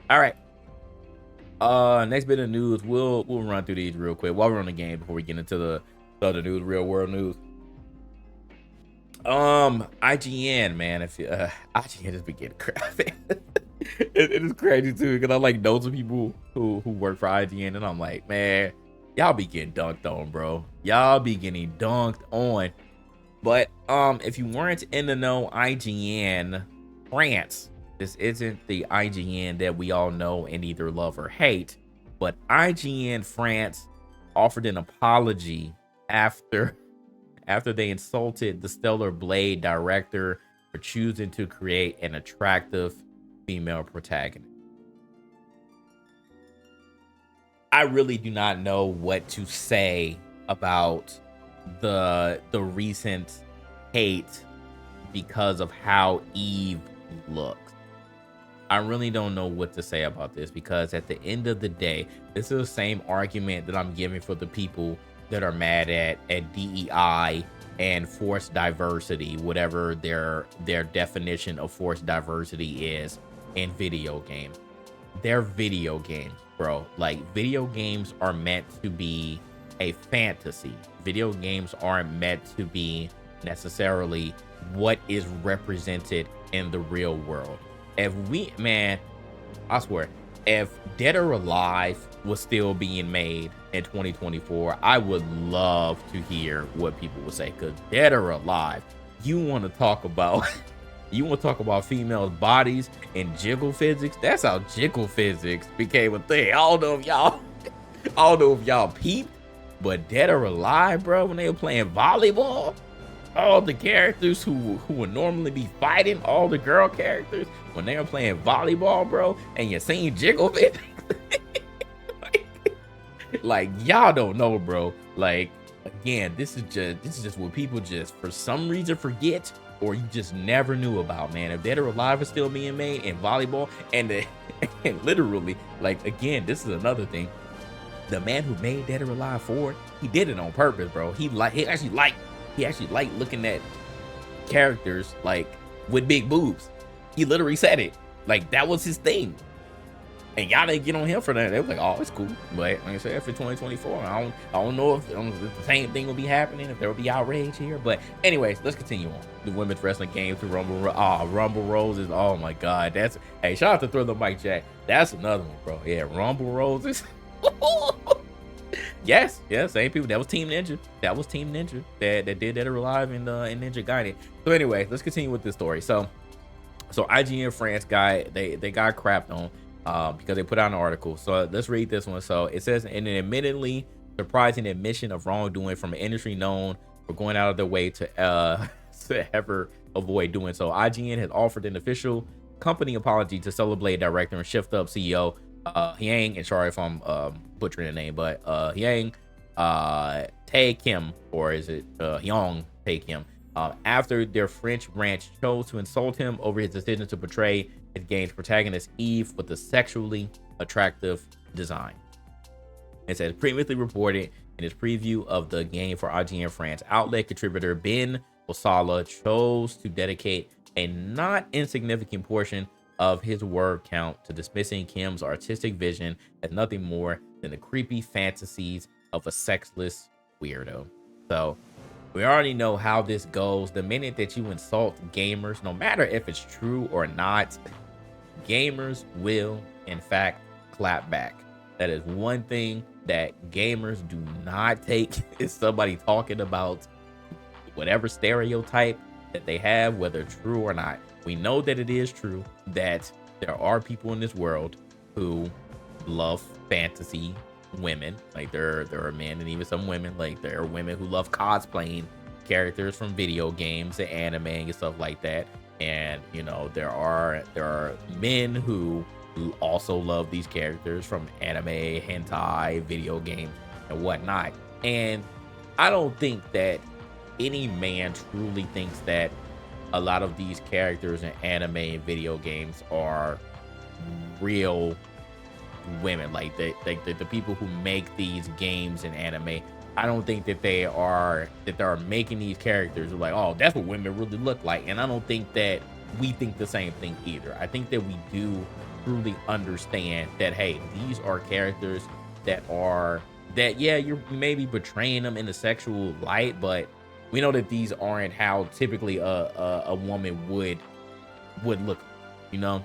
All right. Next bit of news. We'll run through these real quick while we're on the game before we get into the other news, real world news. IGN, man. If IGN has been getting crap. It is crazy too, because I like know some people who work for IGN, and I'm like, man, y'all be getting dunked on, bro. Y'all be getting dunked on. But if you weren't in the know, IGN France. This isn't the IGN that we all know and either love or hate, but IGN France offered an apology after they insulted the Stellar Blade director for choosing to create an attractive female protagonist. I really do not know what to say about the recent hate because of how Eve looks. I really don't know what to say about this, because at the end of the day, this is the same argument that I'm giving for the people that are mad at DEI and forced diversity, whatever their definition of forced diversity is in video games. They're video games, bro. Like, video games are meant to be a fantasy. Video games aren't meant to be necessarily what is represented in the real world. If we, man, I swear, if Dead or Alive was still being made in 2024, I would love to hear what people would say. Because Dead or Alive, you want to talk about females' bodies and jiggle physics. That's how jiggle physics became a thing. I don't know if y'all peeped, but Dead or Alive, bro, when they were playing volleyball, all the characters who would normally be fighting, all the girl characters, when they were playing volleyball, bro, and you seen jiggle physics. like y'all don't know, bro. Like, again, this is just what people just for some reason forget, or you just never knew about, man. If Dead or Alive is still being made in volleyball, and literally, like, again, this is another thing. The man who made Dead or Alive 4, he did it on purpose, bro. He actually liked looking at characters like with big boobs. He literally said it. Like, that was his thing. And y'all didn't get on him for that. They were like, oh, it's cool. But like I said, for 2024, I don't know if the same thing will be happening, if there will be outrage here. But anyways, let's continue on. The women's wrestling game through Rumble Roses. Oh my God. Hey, shout out to Thriller Mike Jack. That's another one, bro. Yeah, Rumble Roses. Yes, same people. That was Team Ninja. That did Dead or Alive and Ninja Gaiden. So anyway, let's continue with this story. So IGN France guy, they got crapped on because they put out an article. So let's read this one. So it says, in an admittedly surprising admission of wrongdoing from an industry known for going out of their way to ever avoid doing so, IGN has offered an official company apology to Stellar Blade director and Shift Up CEO Hyang, and sorry if I'm butchering the name, but Hyang Tae Kim, or is it Hyung Tae Kim, after their French branch chose to insult him over his decision to portray his game's protagonist Eve with a sexually attractive design. It says, previously reported in his preview of the game for IGN France, outlet contributor Ben Osala chose to dedicate a not insignificant portion of his word count to dismissing Kim's artistic vision as nothing more than the creepy fantasies of a sexless weirdo. So we already know how this goes. The minute that you insult gamers, no matter if it's true or not, gamers will in fact clap back. That is one thing that gamers do not take, is somebody talking about whatever stereotype that they have, whether true or not. We know that it is true that there are people in this world who love fantasy women. Like, there are men and even some women, like there are women who love cosplaying characters from video games and anime and stuff like that. And you know, there are men who also love these characters from anime, hentai, video games, and whatnot. And I don't think that any man truly thinks that a lot of these characters in anime and video games are real women. Like the people who make these games and anime, I don't think that they're making these characters like, oh, that's what women really look like. And I don't think that we think the same thing either. I think that we do truly understand that, hey, these are characters that are that, yeah, you're maybe betraying them in a sexual light, but we know that these aren't how typically a woman would look, you know?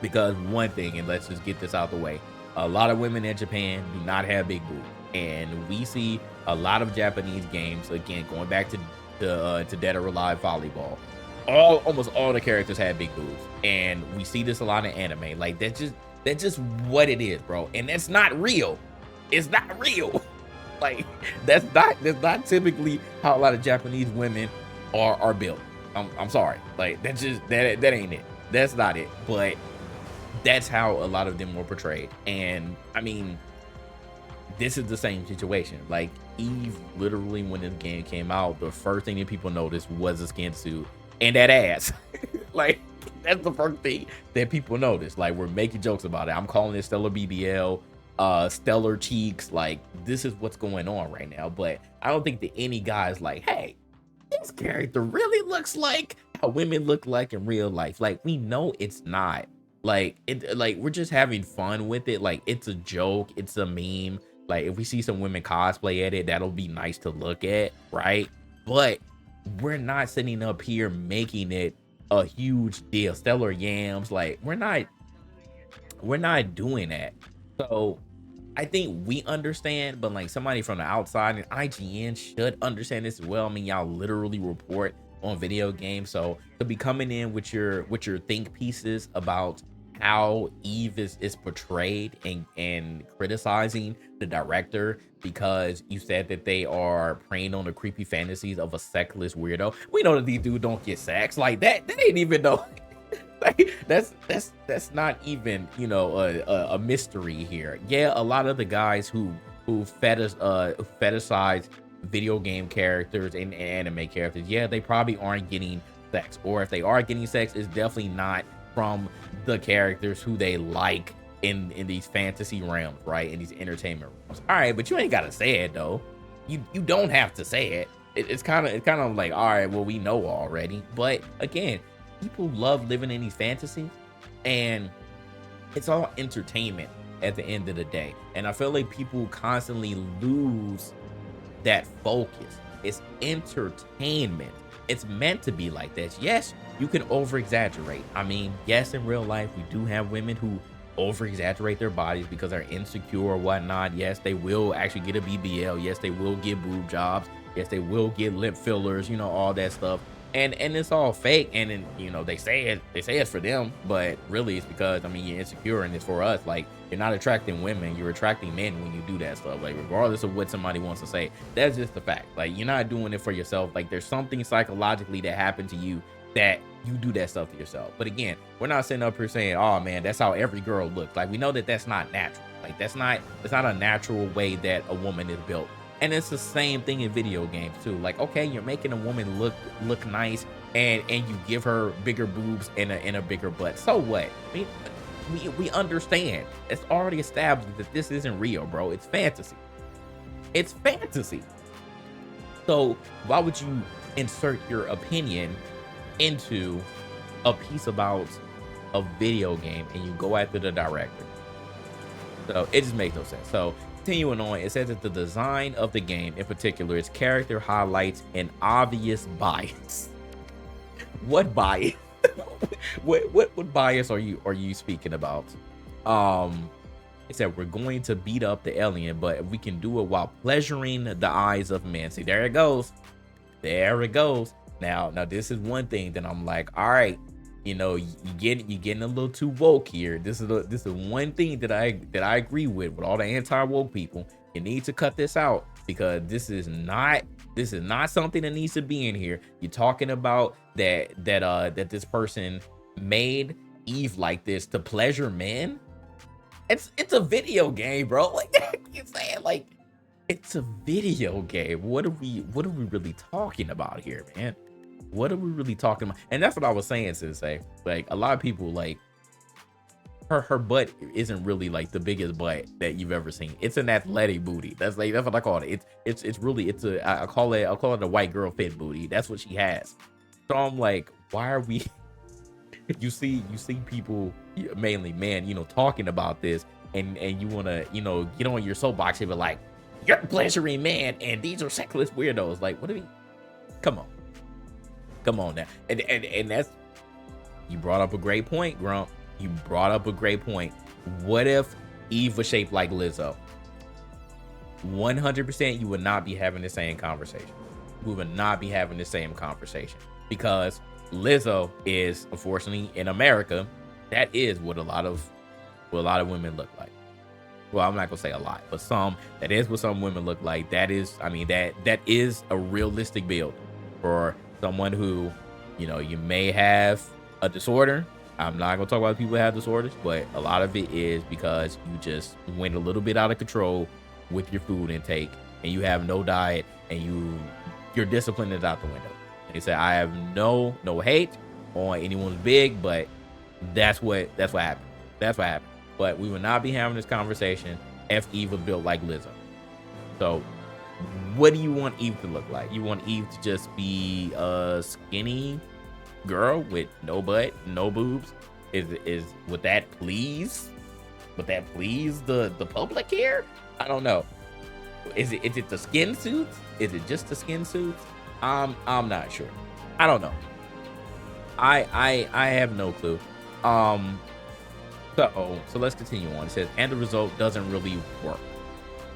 Because one thing, and let's just get this out the way, a lot of women in Japan do not have big boobs, and we see a lot of Japanese games, again, going back to Dead or Alive volleyball, almost all the characters have big boobs, and we see this a lot in anime. Like, that's just what it is, bro, and that's not real. It's not real. Like, that's not typically how a lot of Japanese women are built. I'm sorry, like, that's just that ain't it. That's not it. But that's how a lot of them were portrayed. And I mean, this is the same situation. Like, Eve, literally, when this game came out, the first thing that people noticed was the skin suit and that ass. Like, that's the first thing that people noticed. Like, we're making jokes about it. I'm calling it Stellar BBL, stellar cheeks. Like, this is what's going on right now. But I don't think that any guy's like, hey, this character really looks like how women look like in real life. Like, we know it's not. Like, we're just having fun with it. Like, it's a joke, it's a meme. Like, if we see some women cosplay at it, that'll be nice to look at, right? But we're not sitting up here making it a huge deal. Stellar yams, like, we're not doing that. So I think we understand, but like somebody from the outside, and IGN should understand this as well. I mean, y'all literally report on video games, so to be coming in with your think pieces about how Eve is portrayed and criticizing the director because you said that they are preying on the creepy fantasies of a sexless weirdo. We know that these dudes don't get sex. Like, that ain't even no like, that's not even, you know, a mystery here. Yeah, a lot of the guys who fetishize video game characters and anime characters, yeah, they probably aren't getting sex, or if they are getting sex, it's definitely not from the characters who they like in these fantasy realms, right? In these entertainment realms. All right, but you ain't gotta say it though. You don't have to say it. It's kind of like, all right, well, we know already. But again, people love living in these fantasies, and it's all entertainment at the end of the day. And I feel like people constantly lose that focus. It's entertainment. It's meant to be like this. Yes, you can over exaggerate. I mean, yes, in real life, we do have women who over exaggerate their bodies because they're insecure or whatnot. Yes, they will actually get a BBL. Yes, they will get boob jobs. Yes, they will get lip fillers, you know, all that stuff. And it's all fake, and then, you know, they say it's for them, but really it's because, I mean, you're insecure, and it's for us. Like, you're not attracting women, you're attracting men when you do that stuff. Like, regardless of what somebody wants to say, that's just the fact. Like, you're not doing it for yourself. Like, there's something psychologically that happened to you that you do that stuff to yourself. But again, we're not sitting up here saying, oh man, that's how every girl looks. Like, we know that that's not natural. Like, it's not a natural way that a woman is built. And it's the same thing in video games too. Like, okay, you're making a woman look nice, and you give her bigger boobs and a bigger butt. So what? I mean, we understand. It's already established that this isn't real, bro. It's fantasy. It's fantasy. So why would you insert your opinion into a piece about a video game and you go after the director? So it just makes no sense. So continuing on, it says that the design of the game in particular, its character highlights an obvious bias. What bias? what bias are you speaking about? It said we're going to beat up the alien, but we can do it while pleasuring the eyes of men. See, there it goes. There it goes. Now this is one thing that I'm like, all right, you know, you're getting a little too woke here. This is one thing that I agree with all the anti-woke people. You need to cut this out, because this is not something that needs to be in here. You're talking about that this person made Eve like this to pleasure men. It's a video game, bro. Like, you saying, like, it's a video game. What are we really talking about here, man? What are we really talking about? And that's what I was saying, Sensei. Like, a lot of people, like, her butt isn't really like the biggest butt that you've ever seen. It's an athletic booty. That's what I call it. It's really I call it a white girl fit booty. That's what she has. So I'm like, why are we you see people, mainly men, talking about this, and you want to, get on your soapbox and be like, you're a pleasuring man and these are sexless weirdos. Like, what do we, come on. Come on now. And that's, you brought up a great point, Grump. You brought up a great point. What if Eve was shaped like Lizzo? 100% you would not be having the same conversation. We would not be having the same conversation, because Lizzo is, unfortunately, in America, that is what a lot of women look like. Well, I'm not gonna say a lot, but some, that is what some women look like. That is, I mean, that is a realistic build for someone who, you may have a disorder. I'm not gonna talk about people who have disorders, but a lot of it is because you just went a little bit out of control with your food intake, and you have no diet, and your discipline is out the window. And he said, I have no hate on anyone's big, but that's what happened. That's what happened. But we will not be having this conversation if Eve was built like Lizzo. So what do you want Eve to look like? You want Eve to just be a skinny girl with no butt, no boobs? Would that please the public here? I don't know. Is it the skin suits? Is it just the skin suits? I'm not sure. I don't know. I have no clue. So let's continue on. It says, and the result doesn't really work.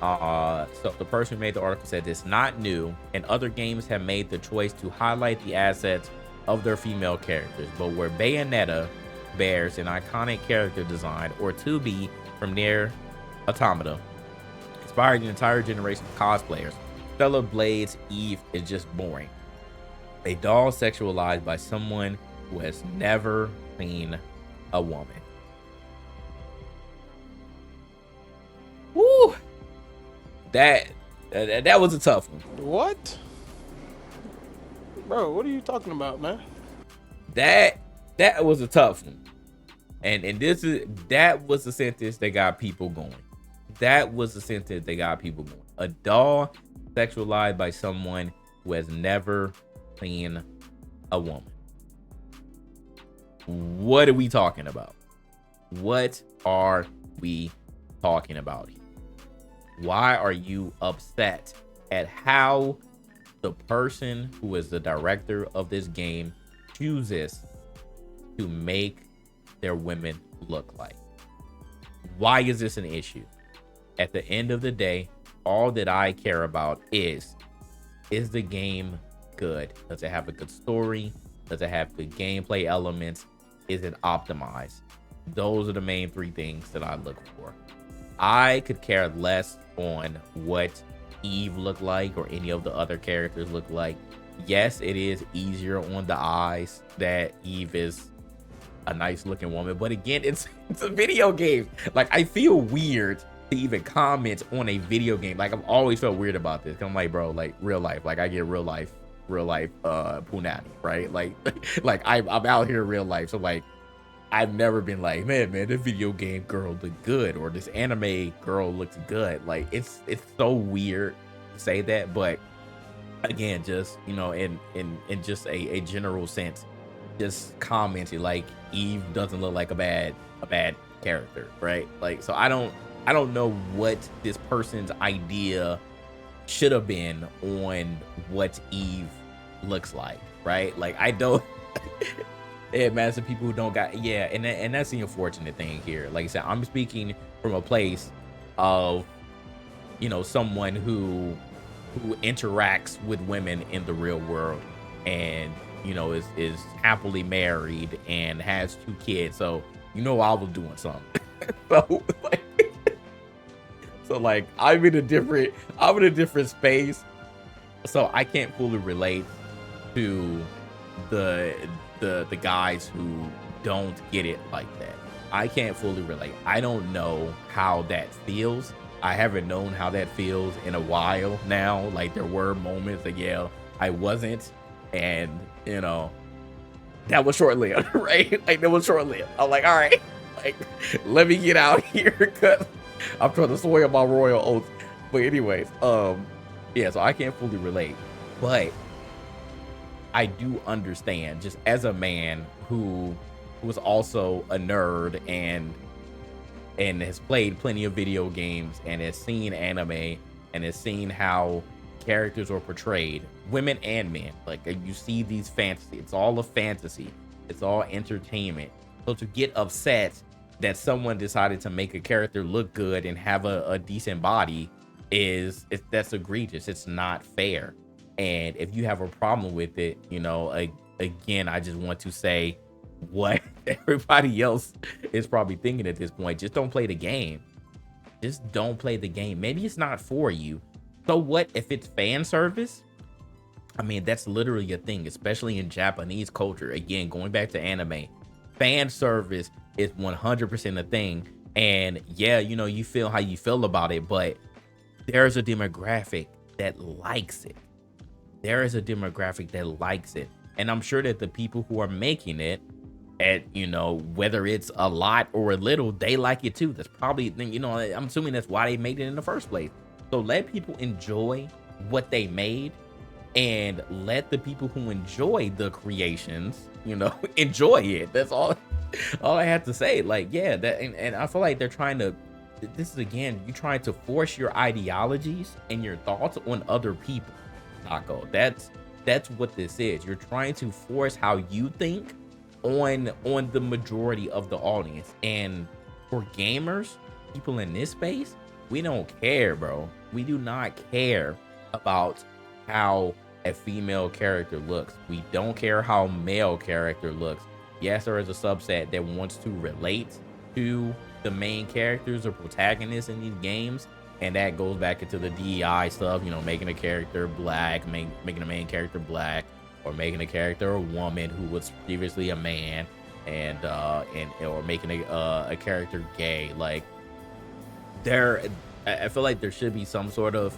So the person who made the article said it's not new, and other games have made the choice to highlight the assets of their female characters, but where Bayonetta bears an iconic character design, or 2B from Nier Automata inspired an entire generation of cosplayers, Stellar Blade's Eve is just boring. A doll sexualized by someone who has never seen a woman. Woo! That was a tough one. What? Bro, what are you talking about, man? That was a tough one. And that was the sentence that got people going. That was the sentence that got people going. A doll sexualized by someone who has never seen a woman. What are we talking about? What are we talking about here? Why are you upset at how the person who is the director of this game chooses to make their women look like? Why is this an issue? At the end of the day, all that I care about is the game good? Does it have a good story? Does it have good gameplay elements? Is it optimized? Those are the main three things that I look for. I could care less on what Eve looked like or any of the other characters look like. Yes, it is easier on the eyes that Eve is a nice looking woman, but again, it's a video game. Like, I feel weird to even comment on a video game. Like, I've always felt weird about this. I'm like, bro, like, real life. Like, I get real life punani, right? Like I'm out here in real life. So like, I've never been like, man, this video game girl looked good, or this anime girl looks good. Like, it's so weird to say that, but again, just, you know, in just a general sense, just commenting like Eve doesn't look like a bad character, right? Like, so I don't know what this person's idea should have been on what Eve looks like, right? Like, I don't. Yeah, man, some people who don't got, yeah, and that's the unfortunate thing here. Like I said, I'm speaking from a place of, you know, someone who interacts with women in the real world, and, you know, is happily married and has 2 kids. So, you know, I was doing something. So like I'm in a different space, so I can't fully relate to the guys who don't get it like that. I can't fully relate. I don't know how that feels. I haven't known how that feels in a while now. Like, there were moments that, yeah, I wasn't, and, you know, that was short-lived, right? Like, that was short-lived. I'm like, all right, like, let me get out here, because I'm trying to swear my royal oath. But anyways, yeah, so I can't fully relate, but I do understand, just as a man who who is also a nerd and has played plenty of video games and has seen anime and has seen how characters are portrayed, women and men. Like you see these fantasy, it's all a fantasy, it's all entertainment. So to get upset that someone decided to make a character look good and have a decent body that's egregious. It's not fair. And if you have a problem with it, you know, again, I just want to say what everybody else is probably thinking at this point. Just don't play the game. Just don't play the game. Maybe it's not for you. So what if it's fan service? I mean, that's literally a thing, especially in Japanese culture. Again, going back to anime, fan service is 100% a thing. And yeah, you know, you feel how you feel about it, but there's a demographic that likes it. There is a demographic that likes it. And I'm sure that the people who are making it, at, you know, whether it's a lot or a little, they like it too. That's probably, you know, I'm assuming that's why they made it in the first place. So let people enjoy what they made, and let the people who enjoy the creations, you know, enjoy it. That's all I have to say. Like, yeah, that, and I feel like they're trying to, this is, again, you trying to force your ideologies and your thoughts on other people, Taco. That's what this is. You're trying to force how you think on the majority of the audience. And for gamers, people in this space, we don't care, bro. We do not care about how a female character looks. We don't care how male character looks. Yes, there is a subset that wants to relate to the main characters or protagonists in these games, and that goes back into the DEI stuff, you know, making a character black, making a main character black, or making a character a woman who was previously a man, and or making a character gay. Like, I feel like there should be some sort of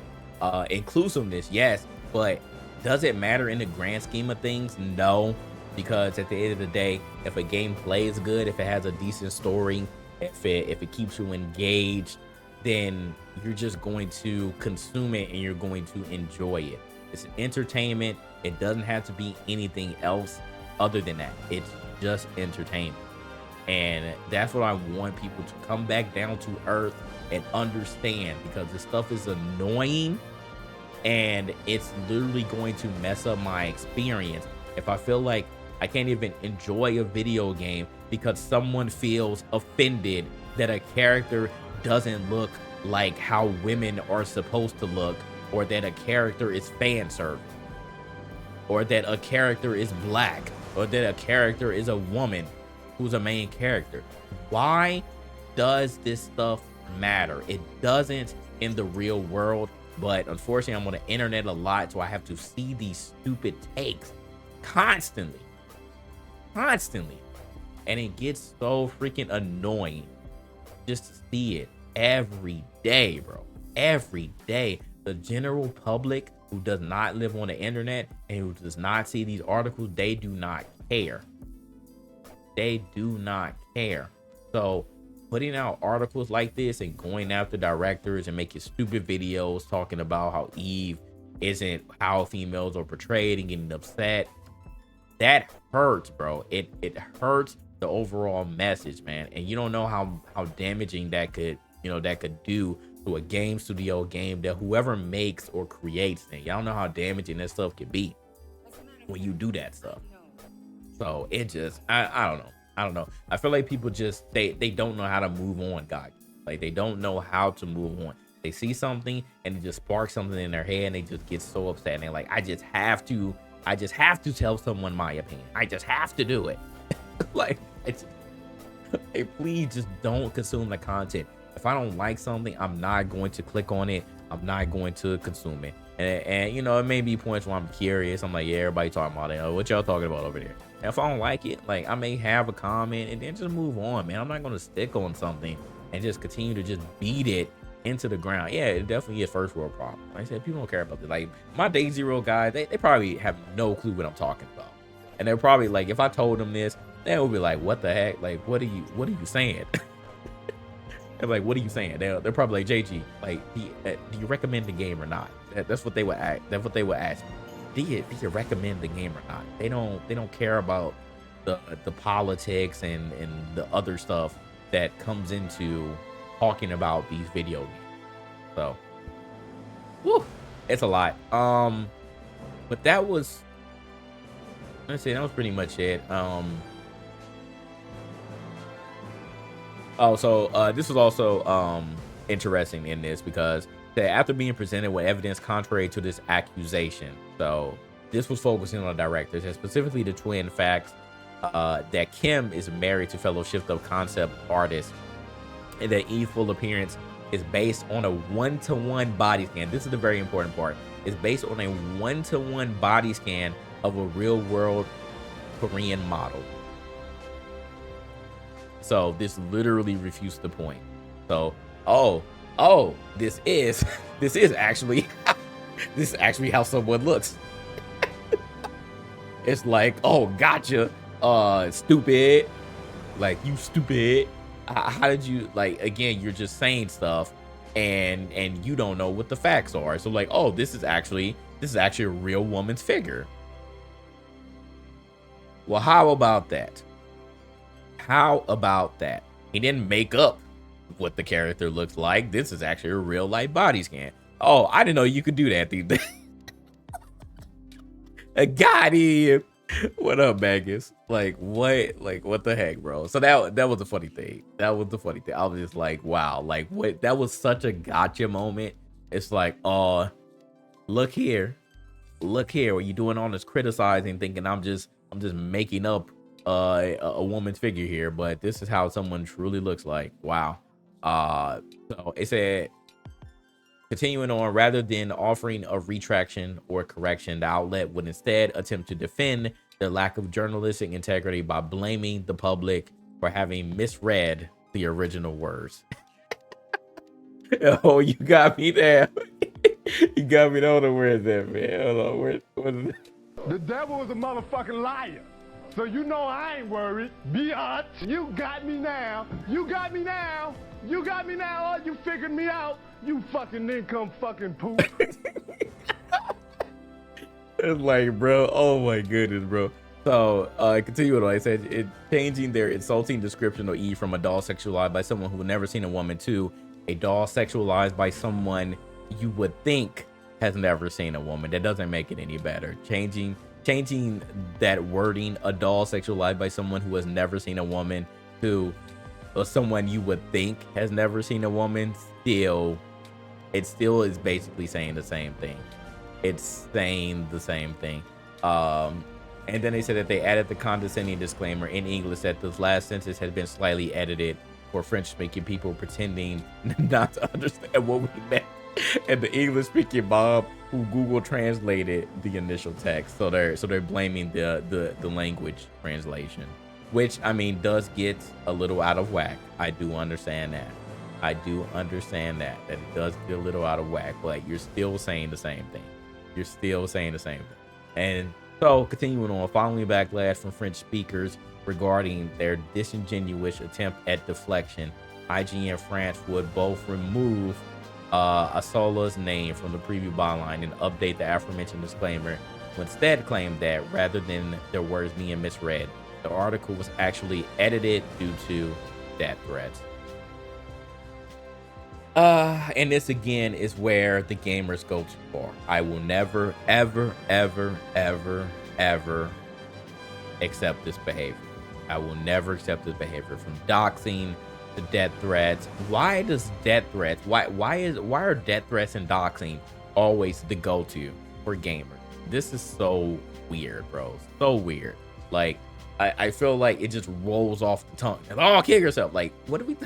inclusiveness, yes, but does it matter in the grand scheme of things? No, because at the end of the day, if a game plays good, if it has a decent story, if it keeps you engaged, then you're just going to consume it and you're going to enjoy it. It's entertainment. It doesn't have to be anything else other than that. It's just entertainment. And that's what I want people to come back down to earth and understand, because this stuff is annoying and it's literally going to mess up my experience if I feel like I can't even enjoy a video game because someone feels offended that a character doesn't look like how women are supposed to look, or that a character is fan service, or that a character is black, or that a character is a woman who's a main character. Why does this stuff matter? It doesn't in the real world, but unfortunately I'm on the internet a lot, so I have to see these stupid takes constantly, and it gets so freaking annoying just to see it every day, bro. Every day. The general public who does not live on the internet and who does not see these articles, they do not care. They do not care. So putting out articles like this and going after directors and making stupid videos talking about how Eve isn't how females are portrayed and getting upset, that hurts, bro. It hurts the overall message, man. And you don't know how damaging that could, you know, that could do to a game studio game, that whoever makes or creates it. Y'all know how damaging that stuff can be when you do that stuff. So it just, I don't know. I feel like people just, they don't know how to move on, guys. Like, they don't know how to move on. They see something and it just sparks something in their head and they just get so upset. And they're like, I just have to tell someone my opinion. I just have to do it. Like, hey, please just don't consume the content. If I don't like something, I'm not going to click on it. I'm not going to consume it. And you know, it may be points where I'm curious. I'm like, yeah, everybody talking about it. Oh, what y'all talking about over there? And if I don't like it, like, I may have a comment and then just move on, man. I'm not going to stick on something and just continue to just beat it into the ground. Yeah, it definitely is first world problem. Like I said, people don't care about this. Like, my Day Zero guys, they probably have no clue what I'm talking about. And they're probably like, if I told them this, they would be like, what the heck? Like, what are you saying? They're like, what are you saying? They're probably like, JG, like, do you recommend the game or not? That's what they would ask. That's what they would ask. Do you recommend the game or not? They don't care about the politics and the other stuff that comes into talking about these video games. So, whew, it's a lot. But that was, let's see, that was pretty much it. This was also interesting in this because that after being presented with evidence contrary to this accusation, so this was focusing on the directors and specifically the twin facts that Kim is married to fellow Shift Up concept artist, and that Eve's full appearance is based on a one-to-one body scan. This is the very important part. It's based on a one-to-one body scan of a real-world Korean model. So this literally refutes the point. So, this is actually this is actually how someone looks. It's like, oh, gotcha, stupid, like, you stupid. How did you, like, again, you're just saying stuff and you don't know what the facts are. So like, oh, this is actually a real woman's figure. Well, how about that? How about that? He didn't make up what the character looks like. This is actually a real life body scan. Oh, I didn't know you could do that these days. Got him. What up, Magus? Like, what? Like, what the heck, bro? So that was a funny thing. That was the funny thing. I was just like, wow, like, what? That was such a gotcha moment. It's like, oh, look here, what you doing all this criticizing, thinking I'm just making up a woman's figure here, but this is how someone truly looks like. Wow. So it said, continuing on, rather than offering a retraction or correction, the outlet would instead attempt to defend their lack of journalistic integrity by blaming the public for having misread the original words. Oh, you got me there. You got me there. Hold on, where is that, man? Hold on, what is that? The devil is a motherfucking liar. So you know I ain't worried. Biatch, you got me now. You got me now. You got me now. Oh, you figured me out. You fucking income fucking poop. It's like, bro, oh my goodness, bro. So continuing on, I said it changing their insulting description of Eve from a doll sexualized by someone who never seen a woman to a doll sexualized by someone you would think has never seen a woman. That doesn't make it any better. Changing that wording, a doll sexualized by someone who has never seen a woman, to someone you would think has never seen a woman, it still is basically saying the same thing. It's saying the same thing. And then they said that they added the condescending disclaimer in English that this last sentence had been slightly edited for French-speaking people pretending not to understand what we meant, and the English-speaking mob who Google translated the initial text. So they're blaming the language translation, which, I mean, does get a little out of whack. I do understand that. That it does get a little out of whack, but you're still saying the same thing. And so, continuing on, following backlash from French speakers regarding their disingenuous attempt at deflection, IGN France would both remove Asola's name from the preview byline and update the aforementioned disclaimer, to instead claim that rather than their words being misread, the article was actually edited due to death threats. And this again is where the gamers go too far. I will never, ever, ever, ever, ever accept this behavior. I will never accept this behavior, from doxing to death threats. Why does death threats? Why are death threats and doxing always the go-to for gamers? This is so weird, bro. So weird. Like, I feel like it just rolls off the tongue. Oh, kill yourself. Like, what do we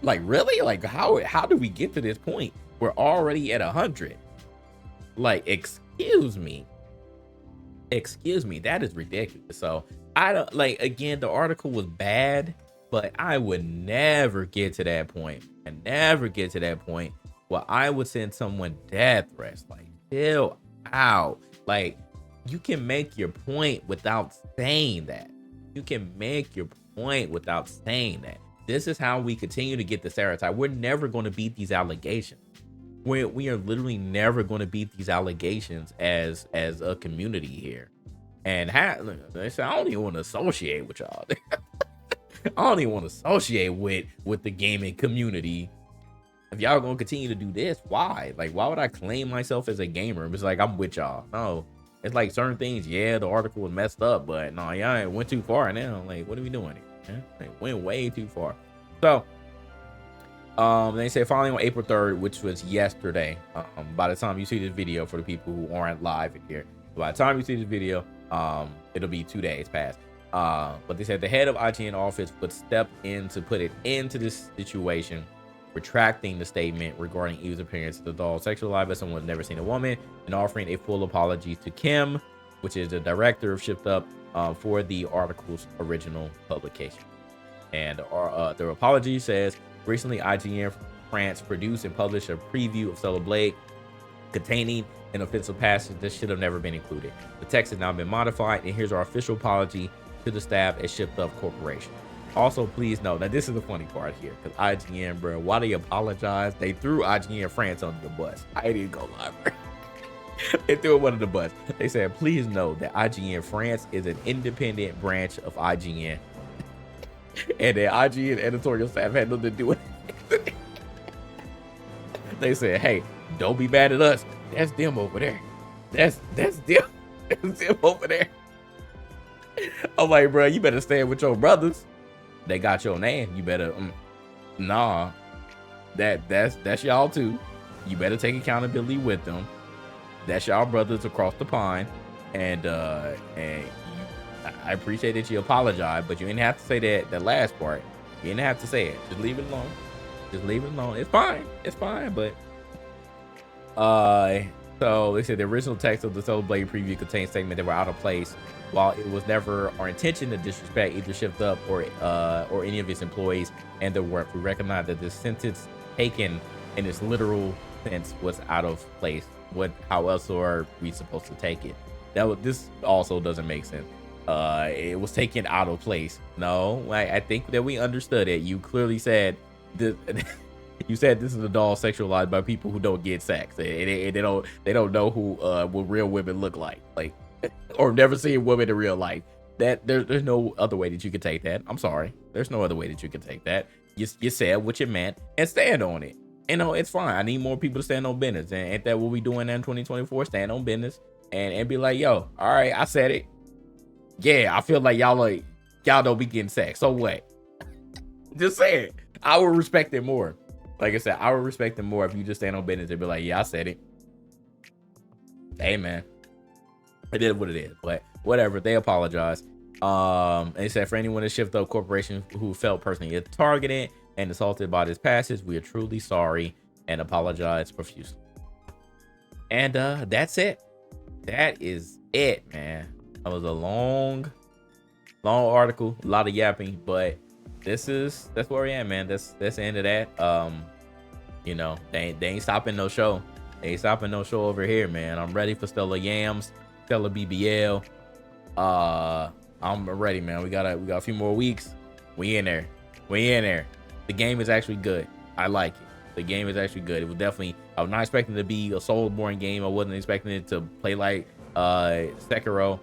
like, really? Like, how do we get to this point? We're already at 100. Like, excuse me. That is ridiculous. So I don't, like, again, the article was bad, but I would never get to that point. Where I would send someone death threats. Like, chill out. Like, you can make your point without saying that. This is how we continue to get the stereotype. We're never going to beat these allegations. We are literally never going to beat these allegations as a community here. And they said, I don't even want to associate with y'all. I don't even want to associate with the gaming community. If y'all gonna continue to do this, why? Like, why would I claim myself as a gamer? It's like I'm with y'all. No, it's like certain things. Yeah, the article was messed up, but no, y'all went too far now. Like, what are we doing here? Man? Like, went way too far. So, they say finally on April 3rd, which was yesterday. By the time you see this video, for the people who aren't live in here, by the time you see this video, it'll be 2 days past. But they said the head of IGN office would step in to put it into this situation, retracting the statement regarding Eve's appearance as the doll sexualized by someone who's never seen a woman, and offering a full apology to Kim, which is the director of Shift Up, for the article's original publication. And their apology says, recently IGN France produced and published a preview of Stellar Blade containing an offensive passage that should have never been included. The text has now been modified, and here's our official apology to the staff at Shift Up Corporation. Also, please note, now this is the funny part here, because IGN, bro, why they apologize? They threw IGN France under the bus. I ain't even gonna lie, bro. They threw him under the bus. They said, please note that IGN France is an independent branch of IGN. And the IGN editorial staff had nothing to do with it. They said, hey, don't be mad at us. That's them over there. That's them. That's them over there. I'm like, bro, you better stand with your brothers. They got your name. You better, nah. That's y'all too. You better take accountability with them. That's y'all brothers across the pond. And I appreciate that you apologize, but you didn't have to say that last part. You didn't have to say it. Just leave it alone. Just leave it alone. It's fine. It's fine. But so they said the original text of the Stellar Blade preview contained statements that were out of place. While it was never our intention to disrespect either Shift Up or any of its employees and their work, we recognize that this sentence taken in its literal sense was out of place. How else are we supposed to take it? This also doesn't make sense. It was taken out of place. No, I think that we understood it. You clearly said this. You said this is a doll sexualized by people who don't get sex. They don't know who what real women look like, or never seen women in real life. That there's no other way that you could take that. I'm sorry. There's no other way that you could take that. You said what you meant and stand on it. You know, it's fine. I need more people to stand on business. And ain't that what we doing in 2024? Stand on business and be like, yo, all right, I said it. Yeah, I feel like y'all don't be getting sex. So what? Just say it. I would respect it more. Like I said, I would respect it more if you just stand on business and be like, yeah, I said it. Hey, man. It is what it is. But whatever. They apologize. And they said for anyone at Shift Up Corporation who felt personally targeted and assaulted by this passage, we are truly sorry and apologize profusely. And that's it. That is it, man. That was a long article, a lot of yapping, but that's where we're at, man. That's the end of that. You know, they ain't stopping no show. They ain't stopping no show over here, man. I'm ready for Stellar Yams, Stellar BBL. I'm ready, man. We got a few more weeks. We in there. The game is actually good. I like it. The game is actually good. It was definitely, I was not expecting it to be a Soulsborne game. I wasn't expecting it to play like Sekiro,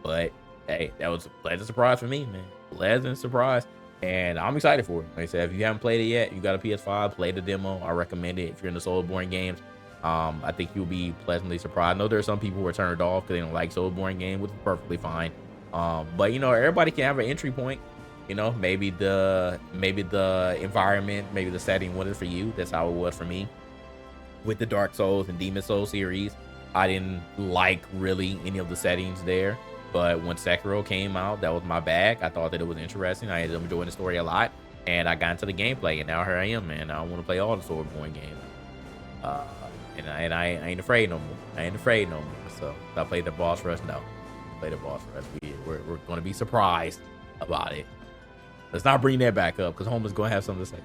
but hey, that was a pleasant surprise for me, man. Pleasant surprise. And I'm excited for it. Like I said, if you haven't played it yet, you got a PS5, play the demo. I recommend it if you're into Soulsborne games. I think you'll be pleasantly surprised. I know there are some people who are turned off because they don't like Soulsborne games, which is perfectly fine. But you know, everybody can have an entry point. You know, maybe the environment, maybe the setting wasn't for you. That's how it was for me with the Dark Souls and Demon Souls series. I didn't like really any of the settings there, but when Sekiro came out, that was my bag. I thought that it was interesting. I ended up enjoying the story a lot, and I got into the gameplay, and now here I am, man. I want to play all the Soulsborne games, and I ain't afraid no more. So if I play the boss rush, no. Play the boss rush. We're going to be surprised about it. Let's not bring that back up because Homer's going to have something to say.